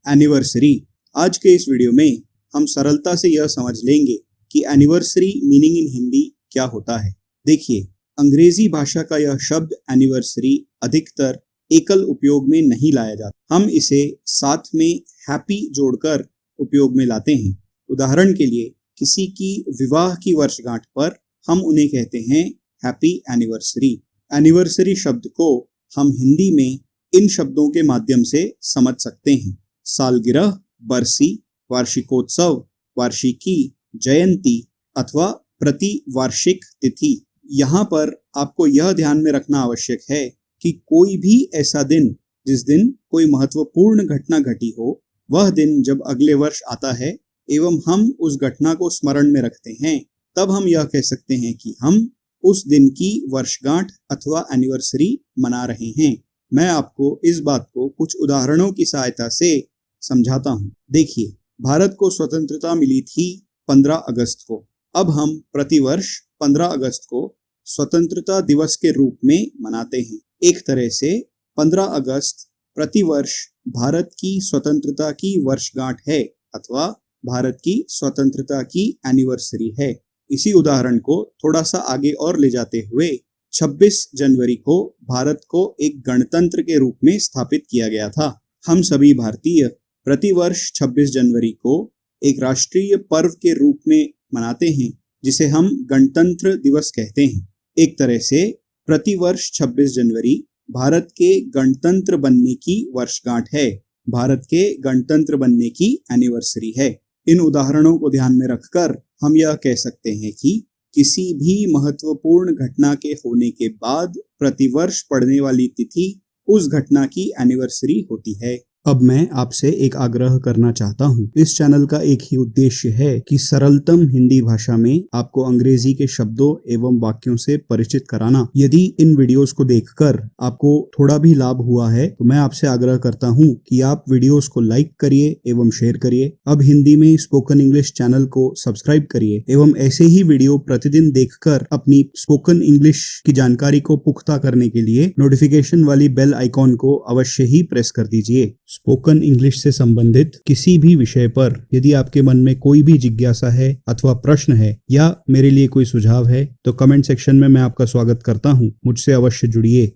Anniversary. आज के इस वीडियो में हम सरलता से यह समझ लेंगे कि एनिवर्सरी मीनिंग इन हिंदी क्या होता है। देखिए, अंग्रेजी भाषा का यह शब्द एनिवर्सरी अधिकतर एकल उपयोग में नहीं लाया जाता। हम इसे साथ में हैप्पी जोड़कर उपयोग में लाते हैं। उदाहरण के लिए, किसी की विवाह की वर्षगांठ पर हम उन्हें कहते हैं हैप्पी एनिवर्सरी। एनिवर्सरी शब्द को हम हिंदी में इन शब्दों के माध्यम से समझ सकते हैं: सालगिरह, बरसी, वार्षिकोत्सव, वार्षिकी, जयंती अथवा प्रतिवार्षिक तिथि। यहाँ पर आपको यह ध्यान में रखना आवश्यक है कि कोई भी ऐसा दिन जिस दिन कोई महत्वपूर्ण घटना घटी हो, वह दिन जब अगले वर्ष आता है एवं हम उस घटना को स्मरण में रखते हैं, तब हम यह कह सकते हैं कि हम उस दिन की वर्षगांठ अथवा एनिवर्सरी मना रहे हैं। मैं आपको इस बात को कुछ उदाहरणों की सहायता से समझाता हूँ। देखिए, भारत को स्वतंत्रता मिली थी 15 अगस्त को। अब हम प्रतिवर्ष 15 अगस्त को स्वतंत्रता दिवस के रूप में मनाते हैं। एक तरह से 15 अगस्त प्रतिवर्ष भारत की स्वतंत्रता की वर्षगांठ है अथवा भारत की स्वतंत्रता की एनिवर्सरी है। इसी उदाहरण को थोड़ा सा आगे और ले जाते हुए 26 जनवरी को भारत को एक गणतंत्र के रूप में स्थापित किया गया था। हम सभी भारतीय प्रतिवर्ष 26 जनवरी को एक राष्ट्रीय पर्व के रूप में मनाते हैं, जिसे हम गणतंत्र दिवस कहते हैं। एक तरह से प्रतिवर्ष 26 जनवरी भारत के गणतंत्र बनने की वर्षगांठ है, भारत के गणतंत्र बनने की एनिवर्सरी है। इन उदाहरणों को ध्यान में रखकर हम यह कह सकते हैं कि किसी भी महत्वपूर्ण घटना के होने के बाद प्रतिवर्ष पड़ने वाली तिथि उस घटना की एनिवर्सरी होती है। अब मैं आपसे एक आग्रह करना चाहता हूँ। इस चैनल का एक ही उद्देश्य है कि सरलतम हिंदी भाषा में आपको अंग्रेजी के शब्दों एवं वाक्यों से परिचित कराना। यदि इन वीडियोस को देखकर आपको थोड़ा भी लाभ हुआ है तो मैं आपसे आग्रह करता हूँ कि आप वीडियोस को लाइक करिए एवं शेयर करिए। अब हिंदी में स्पोकन इंग्लिश चैनल को सब्सक्राइब करिए एवं ऐसे ही वीडियो प्रतिदिन देखकर अपनी स्पोकन इंग्लिश की जानकारी को पुख्ता करने के लिए नोटिफिकेशन वाली बेल आइकॉन को अवश्य ही प्रेस कर दीजिए। स्पोकन इंग्लिश से संबंधित किसी भी विषय पर यदि आपके मन में कोई भी जिज्ञासा है अथवा प्रश्न है या मेरे लिए कोई सुझाव है तो कमेंट सेक्शन में मैं आपका स्वागत करता हूं। मुझसे अवश्य जुड़िए।